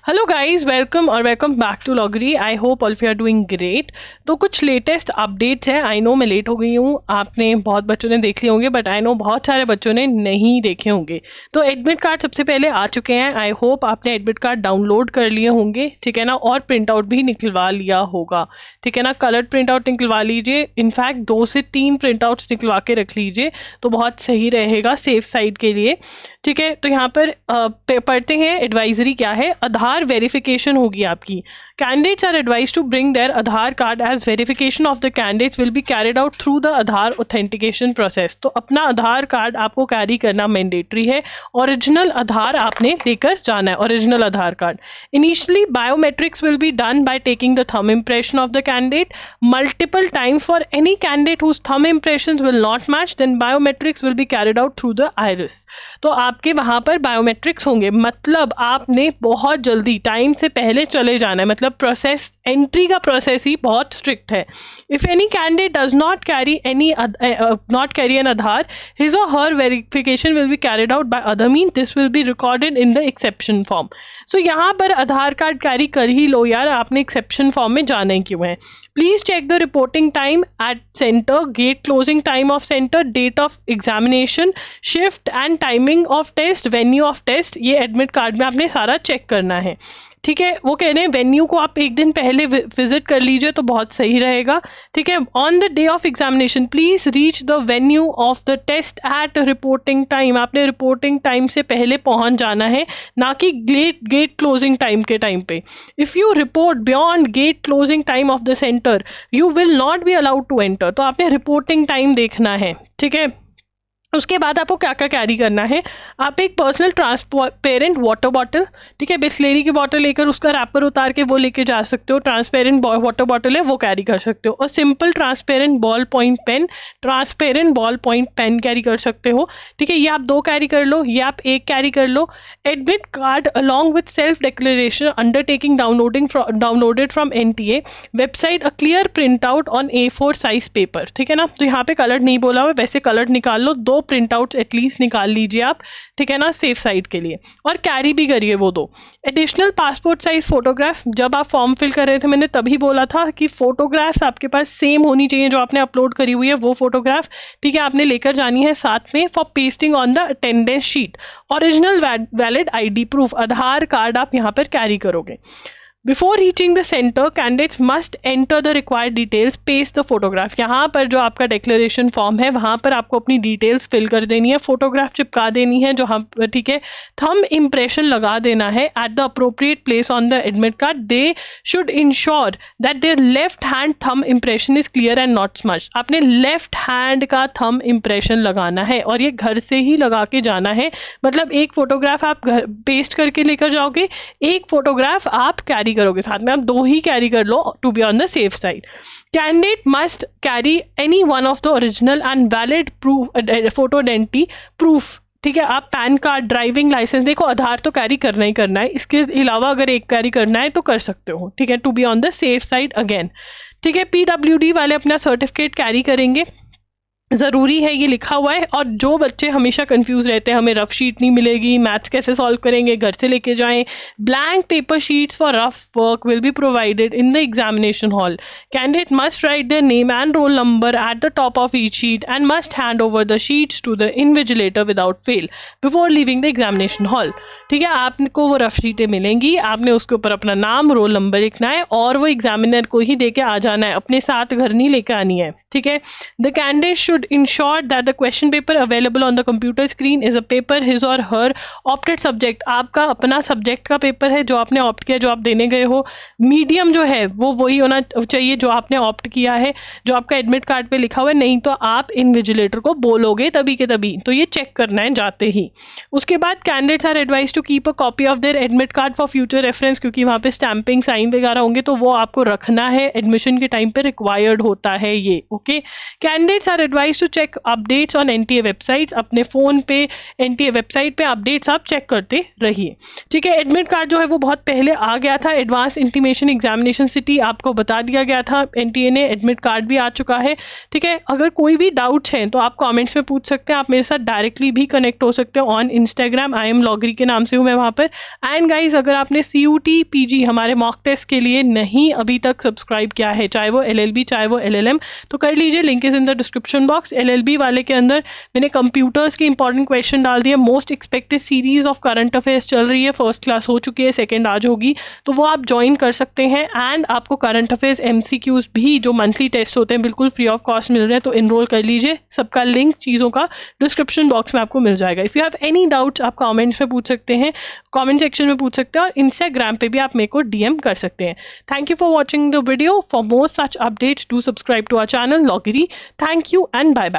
Hello guys, welcome back to Logary. I hope all of you are doing great. तो कुछ latest updates हैं। I know मैं late हो गई हूँ, आपने बहुत बच्चों ने देख लिए होंगे, बट आई नो बहुत सारे बच्चों ने नहीं देखे होंगे। तो एडमिट कार्ड सबसे पहले आ चुके हैं। आई होप आपने एडमिट कार्ड डाउनलोड कर लिए होंगे, ठीक है ना, और प्रिंट आउट भी निकलवा लिया होगा, ठीक है ना। कलर्ड प्रिंट आउट निकलवा लीजिए, इनफैक्ट 2 से 3 प्रिंट आउट्स निकलवा के रख लीजिए तो बहुत सही रहेगा सेफ साइड के लिए, ठीक है। तो यहाँ पर पढ़ते हैं एडवाइजरी क्या है। आधार वेरिफिकेशन होगी आपकी। Candidates are advise to bring their Aadhaar card as verification of the candidates will be carried out through the Aadhaar authentication process. तो अपना आधार कार्ड आपको कैरी करना मैंडेटरी है। ओरिजिनल आधार आपने लेकर जाना है, original Aadhaar card. Initially biometrics will be done by taking the thumb impression of the candidate multiple times. For any candidate whose thumb impressions will not match, then biometrics will be carried out through the iris. तो आपके वहां पर biometrics होंगे, मतलब आपने बहुत जल्दी time से पहले चले जाना है। मतलब प्रोसेस, एंट्री का प्रोसेस ही बहुत स्ट्रिक्ट है। If any candidate does not carry an Aadhaar, his or her verification will be carried out by other mean, this will be recorded in the exception form. So यहाँ पर आधार card carry कर ही लो यार, आपने exception form में जाना ही क्यों है। Please check the reporting time at centre, gate closing time of centre, date of examination, shift and timing of test, venue of test. ये एडमिट कार्ड में आपने सारा चेक करना है, ठीक है। वो कह रहे हैं वेन्यू को आप एक दिन पहले विजिट कर लीजिए तो बहुत सही रहेगा, ठीक है। On the day of examination please reach the venue of the test at reporting time. आपने रिपोर्टिंग टाइम से पहले पहुंच जाना है, ना कि गेट क्लोजिंग टाइम के टाइम पे। If you report beyond gate closing time of the centre you will not be allowed to enter. तो आपने रिपोर्टिंग टाइम देखना है, ठीक है। उसके बाद आपको क्या क्या कैरी करना है। आप एक पर्सनल ट्रांसपेरेंट वाटर बॉटल, ठीक है, बिस्लेरी की बॉटल लेकर उसका रैपर उतार के वो लेके जा सकते हो। ट्रांसपेरेंट वाटर बॉटल है वो कैरी कर सकते हो। और simple transparent ball point pen, transparent ball point pen carry कर सकते हो, ठीक है। ये आप 2 कैरी कर लो, ये आप 1 कैरी कर लो। Admit card along with self declaration undertaking downloaded from NTA website, a clear print out on A4 size paper, ठीक है ना। तो यहाँ पे कलर नहीं बोला हुआ, वैसे कलर निकाल लो, 2 प्रिंट आउट एटलीस्ट निकाल लीजिए आप, ठीक है ना, सेफ साइड के लिए। और कैरी भी करिए वो 2। एडिशनल पासपोर्ट साइज फोटोग्राफ, जब आप फॉर्म फिल कर रहे थे मैंने तभी बोला था कि फोटोग्राफ्स आपके पास सेम होनी चाहिए जो आपने अपलोड करी हुई है वो फोटोग्राफ, ठीक है, आपने लेकर जानी है साथ में for pasting on the attendance sheet. Original valid ID proof, Aadhaar card आप यहाँ पर कैरी करोगे। Before reaching the center, candidates must enter the required details, paste the photograph। यहाँ पर जो आपका declaration form है वहाँ पर आपको अपनी details fill कर देनी है, photograph चिपका देनी है जो हम, ठीक है, thumb impression लगा देना है at the appropriate place on the admit card। They should ensure that their left hand thumb impression is clear and not smudged। आपने left hand का thumb impression लगाना है और ये घर से ही लगा के जाना है। मतलब एक फोटोग्राफ आप घर पेस्ट करके लेकर जाओगे, एक फोटोग्राफ आप कैरी करोगे साथ में। आप 2 ही कैरी कर लो to be on the safe side. Candidate must carry any one of the original and valid proof photo identity proof, ठीक है। आप पैन कार्ड, ड्राइविंग लाइसेंस, देखो आधार तो कैरी करना ही करना है, इसके अलावा अगर एक कैरी करना है तो कर सकते हो, ठीक है, to be on the safe side again, ठीक है। PWD वाले अपना सर्टिफिकेट कैरी करेंगे, ज़रूरी है, ये लिखा हुआ है। और जो बच्चे हमेशा कंफ्यूज रहते हैं हमें रफ शीट नहीं मिलेगी, मैथ्स कैसे सॉल्व करेंगे, घर से लेके जाएं। Blank paper sheets for rough work will be provided in the examination hall. Candidate must write their name and roll number at the top of each sheet and must hand over the sheets to the invigilator without fail before leaving the examination hall, ठीक है। आपको वो rough शीटें मिलेंगी, आपने उसके ऊपर अपना नाम, रोल नंबर लिखना है और वो एग्जामिनर को ही दे के आ जाना है, अपने साथ घर नहीं लेकर आनी है, ठीक है। The candidate should ensure that the question paper available on the computer screen is a paper his or her opted subject। आपका अपना सब्जेक्ट का पेपर है जो आपने ऑप्ट किया, जो आप देने गए हो। मीडियम जो है वो वही होना चाहिए जो आपने ऑप्ट किया है, जो आपका एडमिट कार्ड पे लिखा हुआ है, नहीं तो आप इन्विजिलेटर को बोलोगे तभी के तभी, तो ये चेक करना है जाते ही। उसके बाद candidates are advise to keep a copy of their admit card for future reference, क्योंकि वहाँ पे स्टैंपिंग, साइन वगैरह होंगे तो वो आपको रखना है, एडमिशन के टाइम पे रिक्वायर्ड होता है ये, okay, candidates are advise to check updates on NTA websites. अपने फ़ोन पे एनटीए वेबसाइट पे अपडेट्स आप चेक करते रहिए। ठीक है, एडमिट कार्ड जो है वो बहुत पहले आ गया था। एडवांस इंटीमेशन एग्जामिनेशन सिटी आपको बता दिया गया था, एनटीए ने एडमिट कार्ड भी आ चुका है। ठीक है, अगर कोई भी डाउट्स हैं तो आप कमेंट्स में पूछ सकते हैं। आप मेरे साथ डायरेक्टली भी कनेक्ट हो सकते हो ऑन इंस्टाग्राम, आई एम लॉगरी के नाम से हूँ मैं वहाँ पर। एंड गाइज, अगर आपने CUT PG हमारे मॉक टेस्ट के लिए नहीं अभी तक सब्सक्राइब किया है, चाहे वो LLB चाहे वो LLM, तो कर लीजिए, link is in the description box. LLB वाले के अंदर मैंने कंप्यूटर्स के इंपॉर्टेंट क्वेश्चन डाल दिए। Most expected series of current affairs चल रही है, फर्स्ट क्लास हो चुकी है, सेकेंड आज होगी, तो वो आप ज्वाइन कर सकते हैं। एंड आपको करंट अफेयर्स MCQs भी जो मंथली टेस्ट होते हैं बिल्कुल फ्री ऑफ कॉस्ट मिल रहे हैं, तो इनरोल कर लीजिए। सबका लिंक चीज़ों का डिस्क्रिप्शन बॉक्स में आपको मिल जाएगा। If you have any doubts आप कमेंट्स में पूछ सकते हैं, कमेंट सेक्शन में पूछ सकते हैं, और इंस्टाग्राम पे भी आप मेरे को DM कर सकते हैं। Thank you for watching the video. For more such updates do subscribe to our channel Logary. Thank you and bye bye.